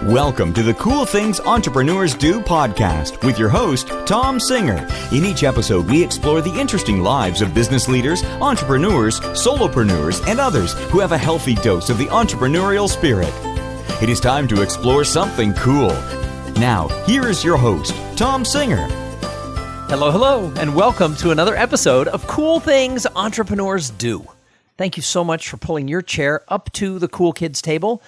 Welcome to the Cool Things Entrepreneurs Do podcast with your host, Tom Singer. In each episode, we explore the interesting lives of business leaders, entrepreneurs, solopreneurs, and others who have a healthy dose of the entrepreneurial spirit. It is time to explore something cool. Now, here is your host, Tom Singer. Hello, and welcome to another episode of Cool Things Entrepreneurs Do. Thank you so much for pulling your chair up to the cool kids table.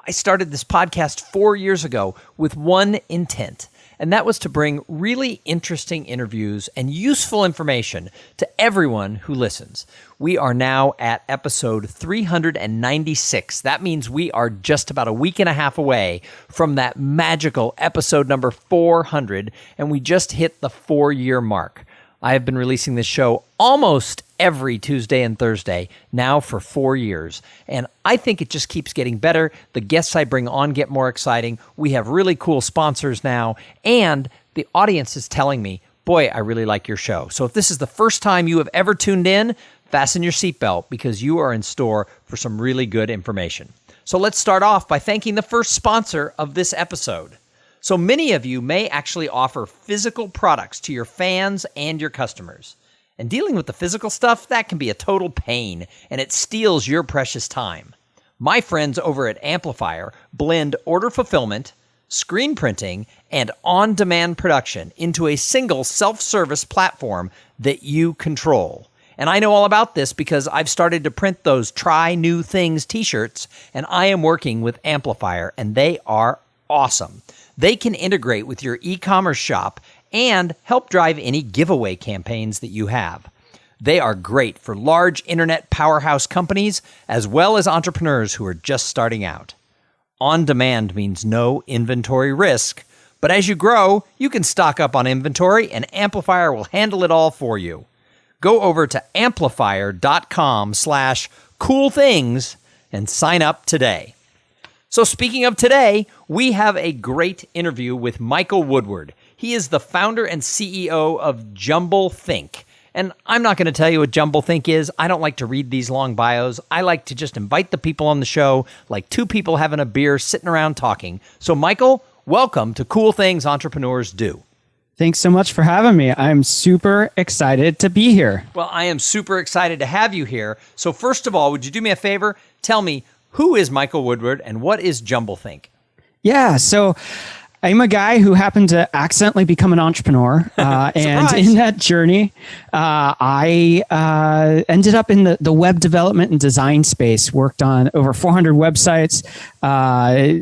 I started this podcast 4 years ago with one intent, and that was to bring really interesting interviews and useful information to everyone who listens. We are now at episode 396. That means we are just about a week and a half away from that magical episode number 400, and we just hit the 4-year mark. I have been releasing this show almost every Tuesday and Thursday now for 4 years, and I think it just keeps getting better. The guests I bring on get more exciting. We have really cool sponsors now, and the audience is telling me, boy, I really like your show. So if this is the first time you have ever tuned in, fasten your seatbelt because you are in store for some really good information. So let's start off by thanking the first sponsor of this episode. So many of you may actually offer physical products to your fans and your customers. And dealing with the physical stuff, that can be a total pain, and it steals your precious time. My friends over at Amplifier blend order fulfillment, screen printing, and on-demand production into a single self-service platform that you control. And I know all about this because I've started to print those Try New Things t-shirts, and I am working with Amplifier, and they are awesome. They can integrate with your e-commerce shop and help drive any giveaway campaigns that you have. They are great for large internet powerhouse companies as well as entrepreneurs who are just starting out. On demand means no inventory risk, but as you grow, you can stock up on inventory and Amplifier will handle it all for you. Go over to amplifier.com/coolthings and sign up today. So speaking of today, we have a great interview with Michael Woodward. He is the founder and CEO of JumbleThink. And I'm not going to tell you what JumbleThink is. I don't like to read these long bios. I like to just invite the people on the show, like two people having a beer, sitting around talking. So Michael, welcome to Cool Things Entrepreneurs Do. Thanks so much for having me. I'm super excited to be here. Well, I am super excited to have you here. So first of all, would you do me a favor? Tell me, who is Michael Woodward and what is JumbleThink? Yeah, so I'm a guy who happened to accidentally become an entrepreneur. And in that journey, I ended up in the web development and design space, worked on over 400 websites,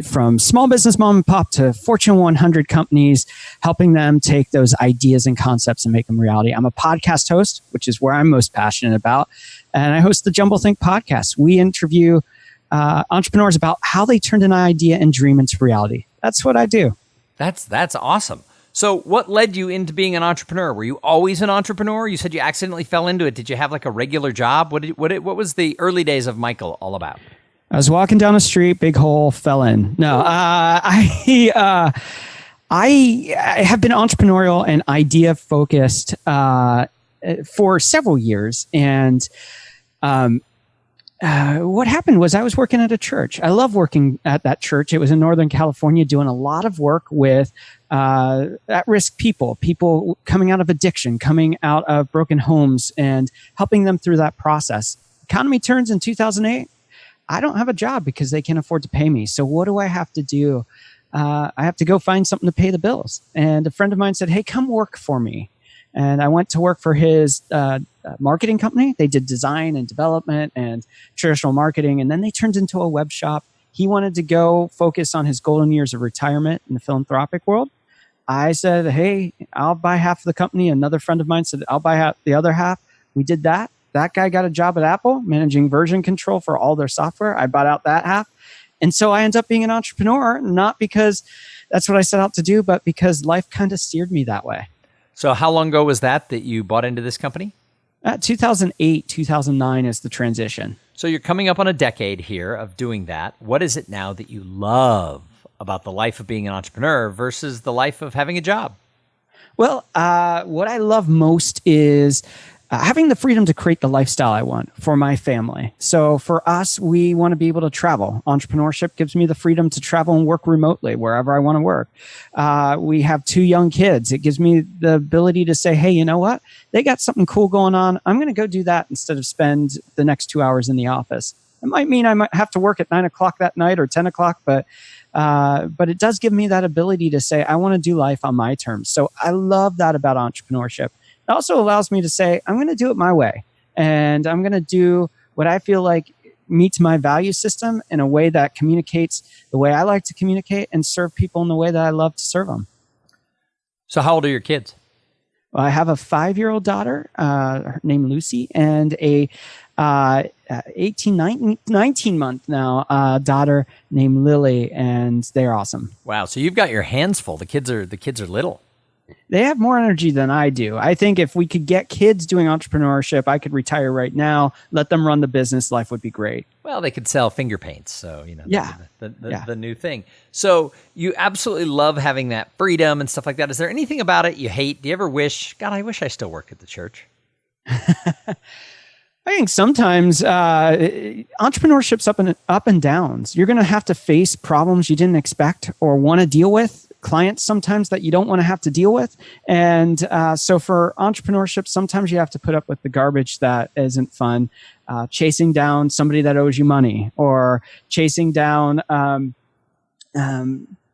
from small business mom and pop to Fortune 100 companies, helping them take those ideas and concepts and make them reality. I'm a podcast host, which is where I'm most passionate about. And I host the JumbleThink podcast. We interview entrepreneurs about how they turned an idea and dream into reality. That's what I do. That's awesome. So what led you into being an entrepreneur? Were you always an entrepreneur? You said you accidentally fell into it. Did you have like a regular job? What was the early days of Michael all about? I was walking down the street, big hole, fell in. No, I have been entrepreneurial and idea focused for several years. And what happened was I was working at a church. I love working at that church. It was in Northern California, doing a lot of work with at-risk people coming out of addiction, coming out of broken homes, and helping them through that process. Economy turns in 2008. I don't have a job because they can't afford to pay me. So what do I have to do? I have to go find something to pay the bills. And a friend of mine said, hey, come work for me. And I went to work for his marketing company. They did design and development and traditional marketing. And then they turned into a web shop. He wanted to go focus on his golden years of retirement in the philanthropic world. I said, hey, I'll buy half of the company. Another friend of mine said, I'll buy the other half. We did that. That guy got a job at Apple, managing version control for all their software. I bought out that half. And so I ended up being an entrepreneur, not because that's what I set out to do, but because life kind of steered me that way. So how long ago was that you bought into this company? 2008, 2009 is the transition. So you're coming up on a decade here of doing that. What is it now that you love about the life of being an entrepreneur versus the life of having a job? Well, what I love most is having the freedom to create the lifestyle I want for my family. So for us, we want to be able to travel. Entrepreneurship gives me the freedom to travel and work remotely wherever I want to work. We have 2 young kids. It gives me the ability to say, hey, you know what? They got something cool going on. I'm going to go do that instead of spend the next 2 hours in the office. It might mean I might have to work at 9 o'clock that night or 10 o'clock, but it does give me that ability to say, I want to do life on my terms. So I love that about entrepreneurship. It also allows me to say, I'm going to do it my way. And I'm going to do what I feel like meets my value system in a way that communicates the way I like to communicate and serve people in the way that I love to serve them. So how old are your kids? Well, I have a 5-year-old daughter named Lucy and a 19-month now daughter named Lily, and they're awesome. Wow. So you've got your hands full. The kids are little. They have more energy than I do. I think if we could get kids doing entrepreneurship, I could retire right now, let them run the business. Life would be great. Well, they could sell finger paints. So, yeah. The new thing. So you absolutely love having that freedom and stuff like that. Is there anything about it you hate? Do you ever wish, God, I wish I still worked at the church? I think sometimes entrepreneurship's up and downs. You're going to have to face problems you didn't expect or want to deal with. Clients sometimes that you don't want to have to deal with. And so for entrepreneurship, sometimes you have to put up with the garbage that isn't fun. Chasing down somebody that owes you money, or chasing down,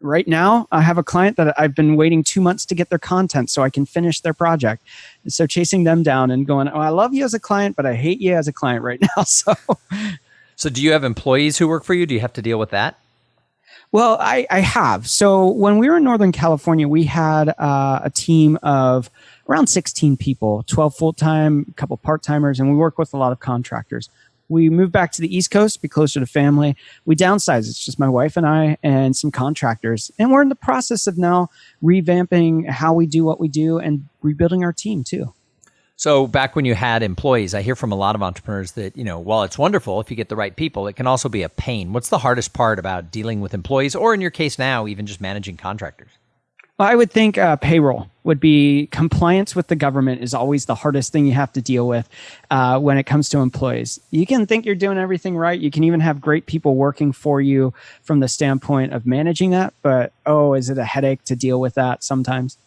right now, I have a client that I've been waiting 2 months to get their content so I can finish their project. And so chasing them down and going, oh, I love you as a client, but I hate you as a client right now. So do you have employees who work for you? Do you have to deal with that? Well, I have. So when we were in Northern California, we had a team of around 16 people, 12 full-time, a couple part-timers, and we work with a lot of contractors. We moved back to the East Coast, be closer to family. We downsized. It's just my wife and I and some contractors. And we're in the process of now revamping how we do what we do and rebuilding our team too. So back when you had employees, I hear from a lot of entrepreneurs that, while it's wonderful if you get the right people, it can also be a pain. What's the hardest part about dealing with employees, or in your case now, even just managing contractors? Well, I would think payroll would be. Compliance with the government is always the hardest thing you have to deal with when it comes to employees. You can think you're doing everything right. You can even have great people working for you from the standpoint of managing that. But, is it a headache to deal with that sometimes?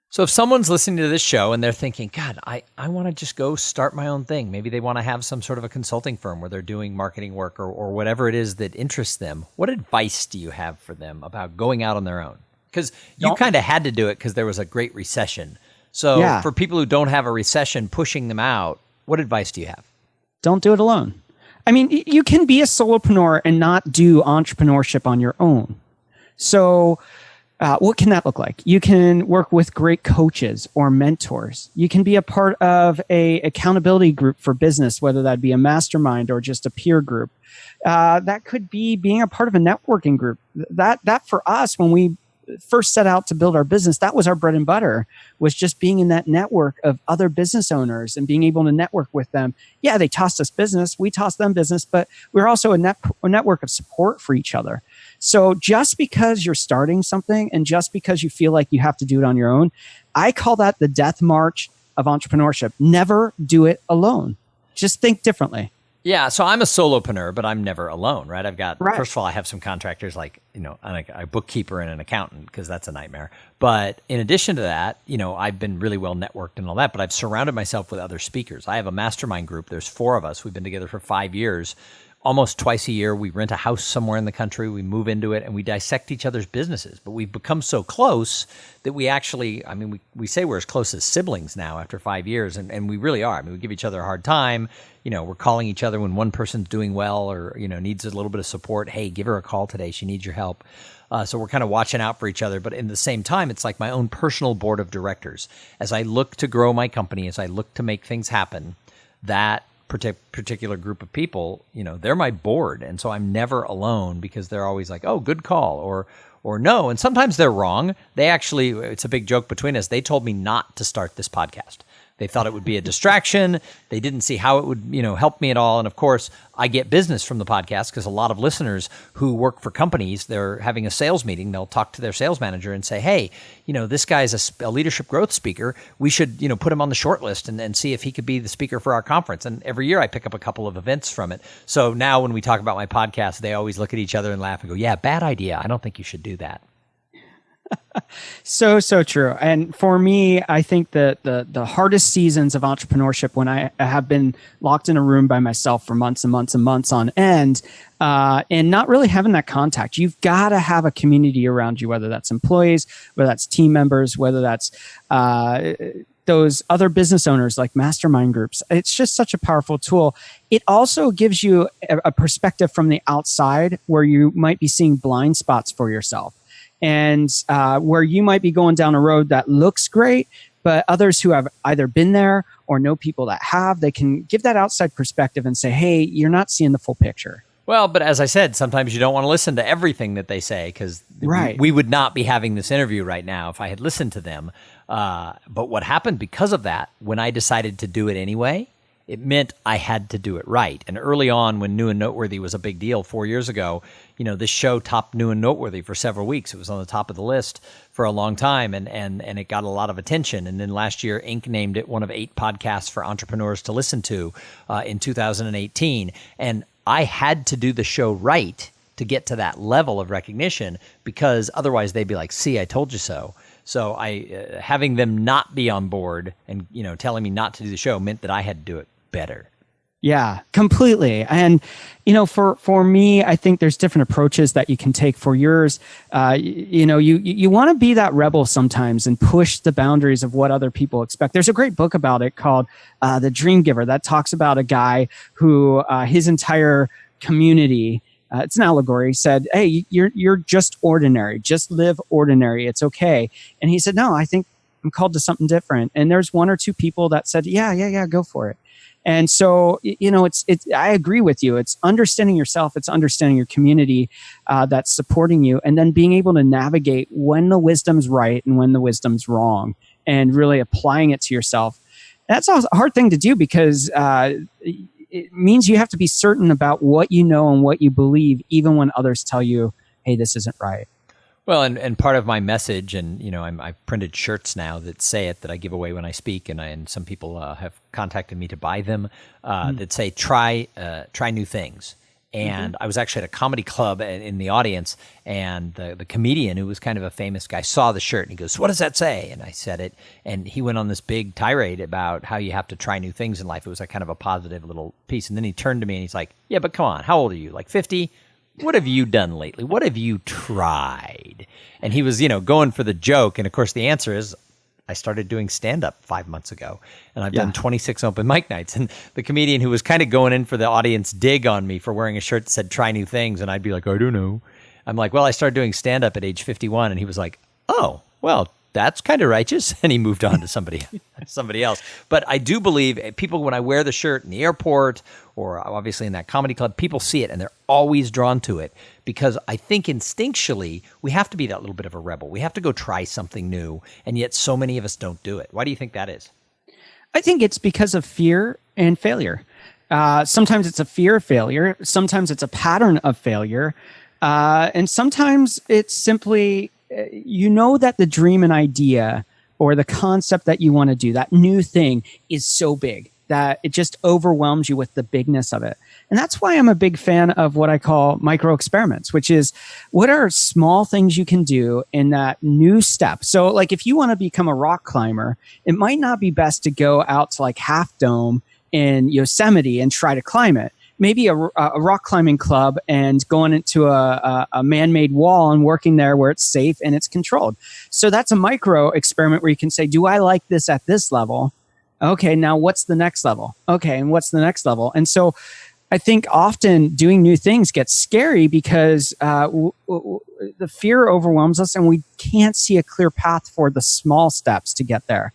So if someone's listening to this show and they're thinking, God, I want to just go start my own thing. Maybe they want to have some sort of a consulting firm where they're doing marketing work or whatever it is that interests them. What advice do you have for them about going out on their own? Because you kind of had to do it because there was a great recession. So for people who don't have a recession pushing them out, what advice do you have? Don't do it alone. I mean, you can be a solopreneur and not do entrepreneurship on your own. So what can that look like? You can work with great coaches or mentors. You can be a part of a accountability group for business, whether that be a mastermind or just a peer group. That could be being a part of a networking group. That for us, when we first set out to build our business, that was our bread and butter, was just being in that network of other business owners and being able to network with them. Yeah, they tossed us business, we tossed them business, but we're also a network of support for each other. So just because you're starting something and just because you feel like you have to do it on your own, I call that the death march of entrepreneurship. Never do it alone. Just think differently. Yeah, so I'm a solopreneur, but I'm never alone, right? First of all, I have some contractors like, a bookkeeper and an accountant, because that's a nightmare. But in addition to that, I've been really well networked and all that, but I've surrounded myself with other speakers. I have a mastermind group. There's 4 of us. We've been together for 5 years. Almost twice a year, we rent a house somewhere in the country, we move into it, and we dissect each other's businesses. But we've become so close that we actually, we say we're as close as siblings now after 5 years, and we really are. We give each other a hard time. We're calling each other when one person's doing well or, needs a little bit of support. Hey, give her a call today. She needs your help. So we're kind of watching out for each other. But in the same time, it's like my own personal board of directors. As I look to grow my company, as I look to make things happen, that particular group of people, they're my board. And so I'm never alone because they're always like, oh, good call or no. And sometimes they're wrong. They actually, it's a big joke between us. They told me not to start this podcast. They thought it would be a distraction. They didn't see how it would, help me at all. And of course, I get business from the podcast because a lot of listeners who work for companies, they're having a sales meeting. They'll talk to their sales manager and say, hey, this guy's a leadership growth speaker. We should, put him on the short list and see if he could be the speaker for our conference. And every year I pick up a couple of events from it. So now when we talk about my podcast, they always look at each other and laugh and go, yeah, bad idea. I don't think you should do that. So true. And for me, I think that the hardest seasons of entrepreneurship, when I have been locked in a room by myself for months and months and months on end, and not really having that contact. You've got to have a community around you, whether that's employees, whether that's team members, whether that's those other business owners like mastermind groups. It's just such a powerful tool. It also gives you a perspective from the outside where you might be seeing blind spots for yourself. And where you might be going down a road that looks great, but others who have either been there or know people that have, they can give that outside perspective and say, hey, you're not seeing the full picture. Well, but as I said, sometimes you don't want to listen to everything that they say because we would not be having this interview right now if I had listened to them. But what happened because of that, when I decided to do it anyway, it meant I had to do it right. And early on, when New and Noteworthy was a big deal 4 years ago, this show topped New and Noteworthy for several weeks. It was on the top of the list for a long time, and it got a lot of attention. And then last year, Inc. named it one of 8 podcasts for entrepreneurs to listen to in 2018. And I had to do the show right to get to that level of recognition, because otherwise they'd be like, see, I told you so. So having them not be on board and telling me not to do the show meant that I had to do it better. Yeah, completely. And, for me, I think there's different approaches that you can take for yours. You want to be that rebel sometimes and push the boundaries of what other people expect. There's a great book about it called The Dream Giver that talks about a guy who his entire community, it's an allegory, said, hey, you're just ordinary. Just live ordinary. It's okay. And he said, no, I think I'm called to something different. And there's 1 or 2 people that said, yeah, go for it. And so, it's I agree with you. It's understanding yourself. It's understanding your community that's supporting you, and then being able to navigate when the wisdom's right and when the wisdom's wrong, and really applying it to yourself. That's a hard thing to do because it means you have to be certain about what you know and what you believe, even when others tell you, hey, this isn't right. Well, and part of my message, and I've printed shirts now that say it, that I give away when I speak, and some people have contacted me to buy them that say try new things. And I was actually at a comedy club in the audience, and the comedian, who was kind of a famous guy, saw the shirt and he goes, "What does that say?" And I said it, and he went on this big tirade about how you have to try new things in life. It was a kind of a positive little piece, and then he turned to me and he's like, "Yeah, but come on, how old are you? Like 50? What have you done lately? What have you tried?" And he was, going for the joke. And of course, the answer is, I started doing stand-up 5 months ago, and I've done 26 open mic nights. And the comedian who was kind of going in for the audience dig on me for wearing a shirt that said try new things, and I'd be like, I don't know. I'm like, well, I started doing stand-up at age 51. And he was like, oh, well, that's kind of righteous. And he moved on to somebody else. But I do believe people, when I wear the shirt in the airport or obviously in that comedy club, people see it and they're always drawn to it, because I think instinctually we have to be that little bit of a rebel. We have to go try something new. And yet so many of us don't do it. Why do you think that is? I think it's because of fear and failure. Sometimes it's a fear of failure. Sometimes it's a pattern of failure. And sometimes it's simply, that the dream and idea or the concept that you want to do, that new thing, is so big that it just overwhelms you with the bigness of it. And that's why I'm a big fan of what I call micro experiments, which is what are small things you can do in that new step. So like if you want to become a rock climber, it might not be best to go out to like Half Dome in Yosemite and try to climb it. Maybe a rock climbing club and going into a man-made wall and working there where it's safe and it's controlled. So that's a micro experiment where you can say, do I like this at this level? Okay, now what's the next level? Okay, and what's the next level? And so I think often doing new things gets scary because the fear overwhelms us and we can't see a clear path for the small steps to get there.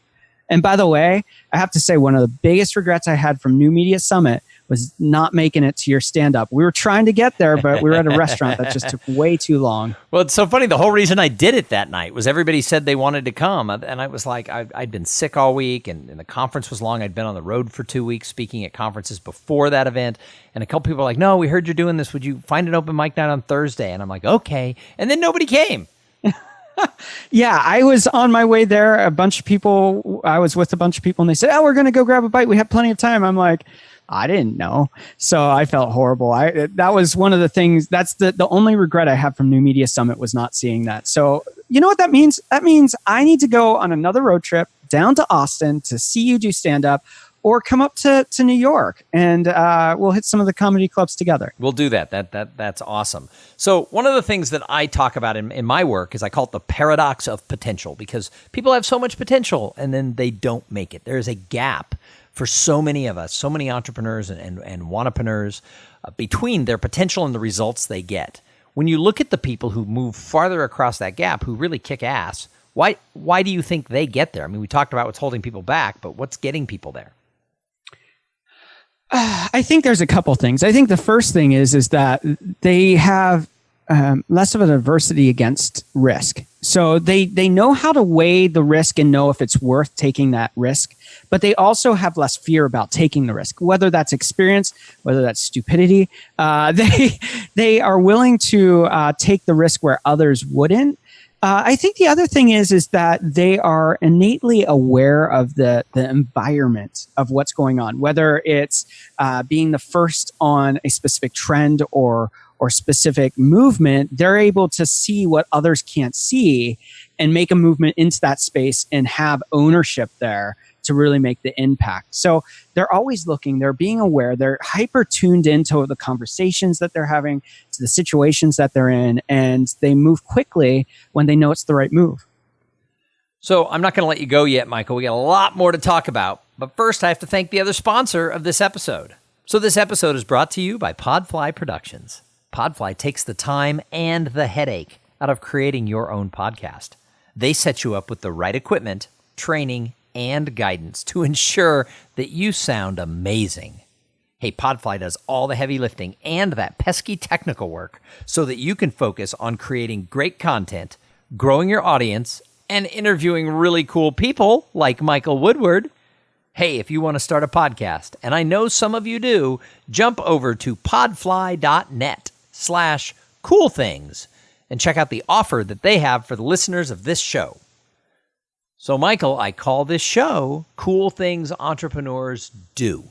And by the way, I have to say one of the biggest regrets I had from New Media Summit was not making it to your stand-up. We were trying to get there, but we were at a restaurant that just took way too long. Well, it's so funny. The whole reason I did it that night was everybody said they wanted to come. And I was like, I'd been sick all week, and the conference was long. I'd been on the road for 2 weeks speaking at conferences before that event. And a couple people were like, no, we heard you're doing this. Would you find an open mic night on Thursday? And I'm like, okay. And then nobody came. Yeah, I was on my way there. I was with a bunch of people, and they said, oh, we're going to go grab a bite. We have plenty of time. I'm like, I didn't know. So I felt horrible. That was one of the things, that's the only regret I have from New Media Summit was not seeing that. So you know what that means? That means I need to go on another road trip down to Austin to see you do stand-up, or come up to New York, and we'll hit some of the comedy clubs together. We'll do that. That's awesome. So one of the things that I talk about in my work is I call it the paradox of potential, because people have so much potential and then they don't make it. There is a gap for so many of us, so many entrepreneurs and wannapreneurs between their potential and the results they get. When you look at the people who move farther across that gap, who really kick ass, why do you think they get there? I mean, we talked about what's holding people back, but what's getting people there? I think there's a couple things. I think the first thing is that they have less of an adversity against risk. So they know how to weigh the risk and know if it's worth taking that risk, but they also have less fear about taking the risk, whether that's experience, whether that's stupidity. They are willing to take the risk where others wouldn't. I think the other thing is that they are innately aware of the environment of what's going on, whether it's being the first on a specific trend or specific movement. They're able to see what others can't see and make a movement into that space and have ownership there to really make the impact. So they're always looking, they're being aware, they're hyper tuned into the conversations that they're having, to the situations that they're in, and they move quickly when they know it's the right move. So I'm not going to let you go yet, Michael. We got a lot more to talk about, but first I have to thank the other sponsor of this episode. So this episode is brought to you by Podfly Productions. Podfly takes the time and the headache out of creating your own podcast. They set you up with the right equipment, training, and guidance to ensure that you sound amazing. Hey, Podfly does all the heavy lifting and that pesky technical work so that you can focus on creating great content, growing your audience, and interviewing really cool people like Michael Woodward. Hey, if you want to start a podcast, and I know some of you do, jump over to podfly.net/coolthings and check out the offer that they have for the listeners of this show. So, Michael, I call this show Cool Things Entrepreneurs Do.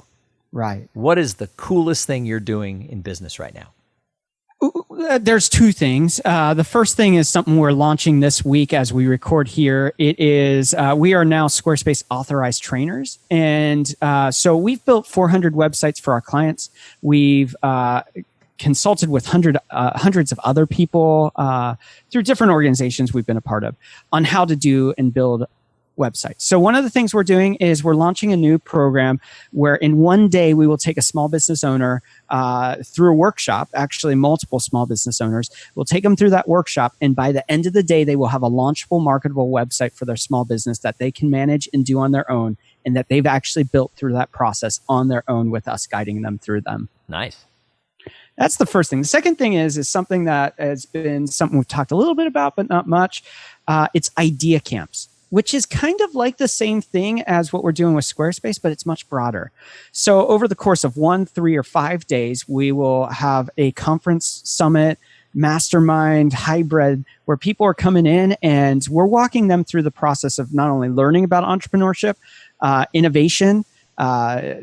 Right. What is the coolest thing you're doing in business right now? There's two things. The first thing is something we're launching this week as we record here. It is, we are now Squarespace authorized trainers. And so we've built 400 websites for our clients. We've consulted with hundreds of other people through different organizations we've been a part of on how to do and build websites. So one of the things we're doing is we're launching a new program where in one day we will take a small business owner through a workshop, actually multiple small business owners. We'll take them through that workshop, and by the end of the day, they will have a launchable, marketable website for their small business that they can manage and do on their own, and that they've actually built through that process on their own with us guiding them through them. Nice. That's the first thing. The second thing is something that has been something we've talked a little bit about, but not much. It's idea camps, which is kind of like the same thing as what we're doing with Squarespace, but it's much broader. So over the course of 1, 3, or 5 days, we will have a conference, summit, mastermind, hybrid, where people are coming in and we're walking them through the process of not only learning about entrepreneurship, innovation,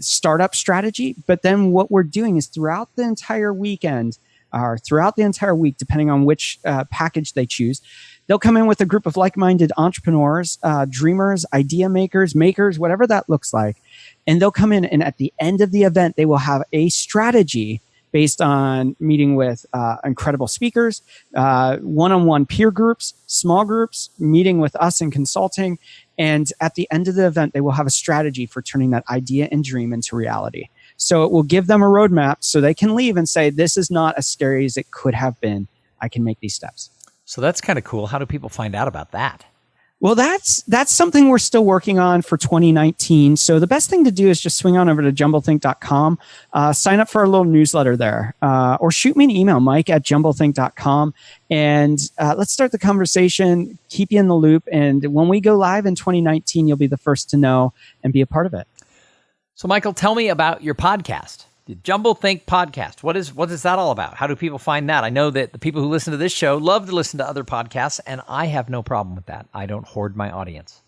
startup strategy, but then what we're doing is throughout the entire weekend, or throughout the entire week, depending on which package they choose, they'll come in with a group of like-minded entrepreneurs, dreamers, idea makers, whatever that looks like. And they'll come in, and at the end of the event, they will have a strategy based on meeting with incredible speakers, one-on-one peer groups, small groups, meeting with us in consulting. And at the end of the event, they will have a strategy for turning that idea and dream into reality. So it will give them a roadmap so they can leave and say, this is not as scary as it could have been. I can make these steps. So that's kind of cool. How do people find out about that? Well, that's something we're still working on for 2019. So the best thing to do is just swing on over to JumbleThink.com, sign up for our little newsletter there, or shoot me an email, mike@JumbleThink.com, and let's start the conversation, keep you in the loop. And when we go live in 2019, you'll be the first to know and be a part of it. So, Michael, tell me about your podcast, the JumbleThink podcast. What is that all about? How do people find that? I know that the people who listen to this show love to listen to other podcasts, and I have no problem with that. I don't hoard my audience.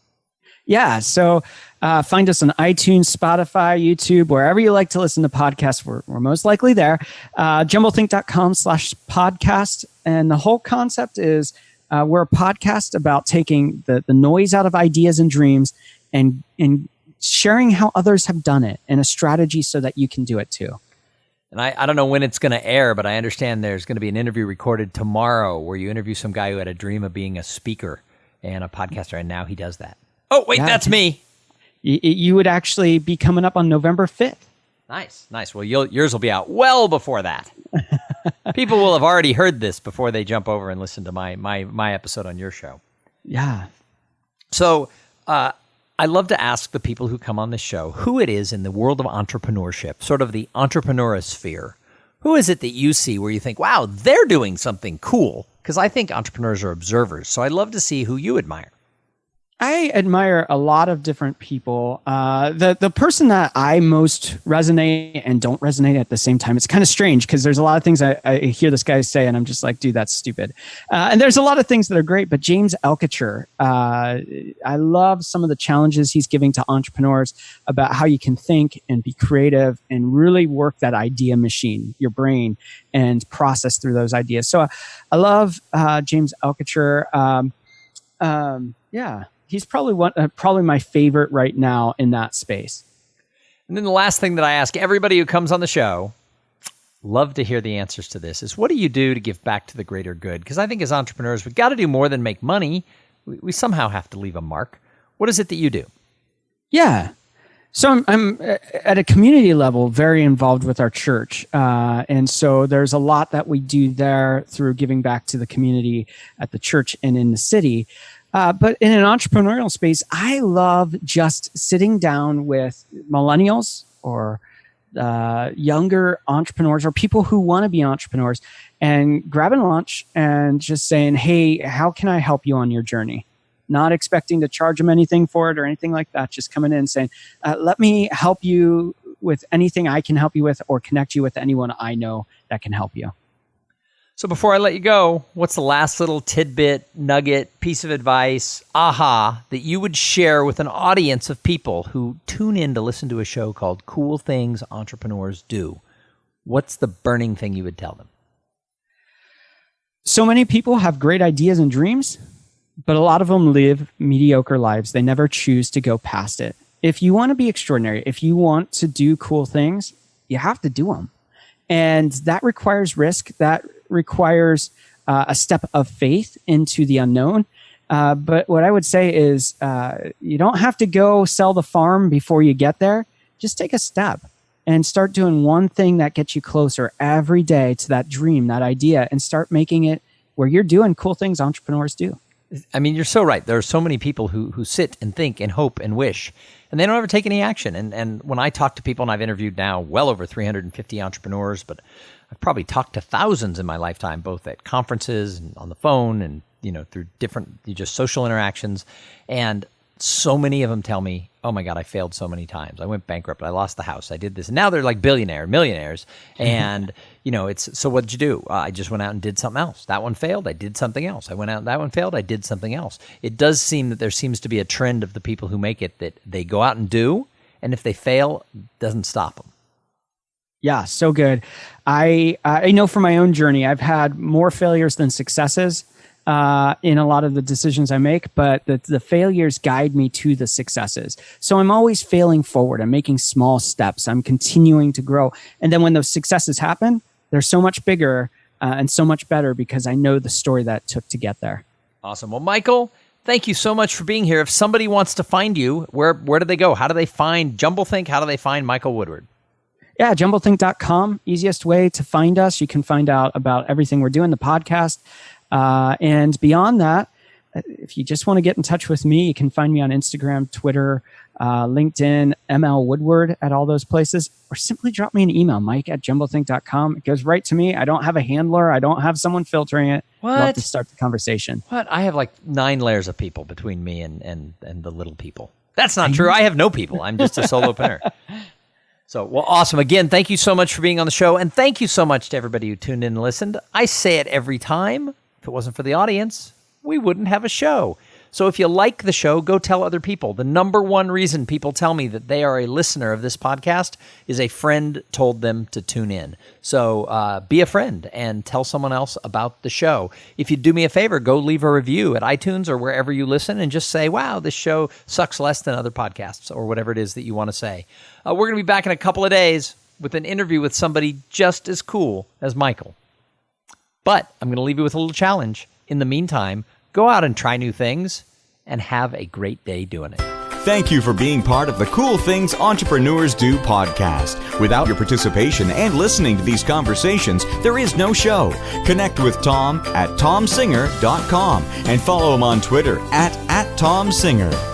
Yeah, so find us on iTunes, Spotify, YouTube, wherever you like to listen to podcasts. We're most likely there. JumbleThink.com/podcast. And the whole concept is we're a podcast about taking the noise out of ideas and dreams and sharing how others have done it and a strategy so that you can do it too. And I don't know when it's going to air, but I understand there's going to be an interview recorded tomorrow where you interview some guy who had a dream of being a speaker and a podcaster, and now he does that. Oh, wait, that's me. You would actually be coming up on November 5th. Nice. Well, yours will be out well before that. People will have already heard this before they jump over and listen to my episode on your show. Yeah. So, I love to ask the people who come on this show who it is in the world of entrepreneurship, sort of the entrepreneurosphere. Who is it that you see where you think, wow, they're doing something cool? Because I think entrepreneurs are observers. So I'd love to see who you admire. I admire a lot of different people. The person that I most resonate and don't resonate at the same time, it's kind of strange because there's a lot of things I hear this guy say and I'm just like, dude, that's stupid. And there's a lot of things that are great, but James Altucher, I love some of the challenges he's giving to entrepreneurs about how you can think and be creative and really work that idea machine, your brain, and process through those ideas. So I love James Altucher. Yeah. He's probably my favorite right now in that space. And then the last thing that I ask everybody who comes on the show, love to hear the answers to this, is what do you do to give back to the greater good? Because I think as entrepreneurs, we've got to do more than make money. We somehow have to leave a mark. What is it that you do? Yeah. So I'm at a community level very involved with our church. And so there's a lot that we do there through giving back to the community at the church and in the city. But in an entrepreneurial space, I love just sitting down with millennials or younger entrepreneurs or people who want to be entrepreneurs and grabbing lunch and just saying, hey, how can I help you on your journey? Not expecting to charge them anything for it or anything like that. Just coming in and saying, let me help you with anything I can help you with or connect you with anyone I know that can help you. So before I let you go, what's the last little tidbit, nugget, piece of advice, aha, that you would share with an audience of people who tune in to listen to a show called Cool Things Entrepreneurs Do? What's the burning thing you would tell them? So many people have great ideas and dreams, but a lot of them live mediocre lives. They never choose to go past it. If you want to be extraordinary, if you want to do cool things, you have to do them. And that requires risk. That requires a step of faith into the unknown. But what I would say is you don't have to go sell the farm before you get there. Just take a step and start doing one thing that gets you closer every day to that dream, that idea, and start making it where you're doing cool things entrepreneurs do. I mean, you're so right. There are so many people who sit and think and hope and wish, and they don't ever take any action. And when I talk to people, and I've interviewed now well over 350 entrepreneurs, but I've probably talked to thousands in my lifetime, both at conferences and on the phone and, through different just social interactions. And so many of them tell me, oh my God, I failed so many times. I went bankrupt. I lost the house. I did this. And now they're like millionaires. And, so what did you do? I just went out and did something else. That one failed. I did something else. I went out and that one failed. I did something else. It does seem that there seems to be a trend of the people who make it that they go out and do. And if they fail, it doesn't stop them. Yeah, so good. I know from my own journey, I've had more failures than successes in a lot of the decisions I make, but the failures guide me to the successes. So I'm always failing forward. I'm making small steps. I'm continuing to grow. And then when those successes happen, they're so much bigger and so much better because I know the story that it took to get there. Awesome. Well, Michael, thank you so much for being here. If somebody wants to find you, where do they go? How do they find JumbleThink? How do they find Michael Woodward? Yeah, JumbleThink.com, easiest way to find us. You can find out about everything we're doing, the podcast. And beyond that, if you just want to get in touch with me, you can find me on Instagram, Twitter, LinkedIn, ML Woodward at all those places, or simply drop me an email, mike@jumblethink.com. It goes right to me. I don't have a handler. I don't have someone filtering it. What? Love to start the conversation. What? I have like 9 layers of people between me and the little people. That's not true. I have no people. I'm just a solopreneur. So, well, awesome. Again, thank you so much for being on the show. And thank you so much to everybody who tuned in and listened. I say it every time. If it wasn't for the audience, we wouldn't have a show. So if you like the show, go tell other people. The number one reason people tell me that they are a listener of this podcast is a friend told them to tune in. So be a friend and tell someone else about the show. If you do me a favor, go leave a review at iTunes or wherever you listen and just say, wow, this show sucks less than other podcasts, or whatever it is that you want to say. We're going to be back in a couple of days with an interview with somebody just as cool as Michael. But I'm going to leave you with a little challenge. In the meantime, go out and try new things and have a great day doing it. Thank you for being part of the Cool Things Entrepreneurs Do podcast. Without your participation and listening to these conversations, there is no show. Connect with Tom at tomsinger.com and follow him on Twitter at TomSinger.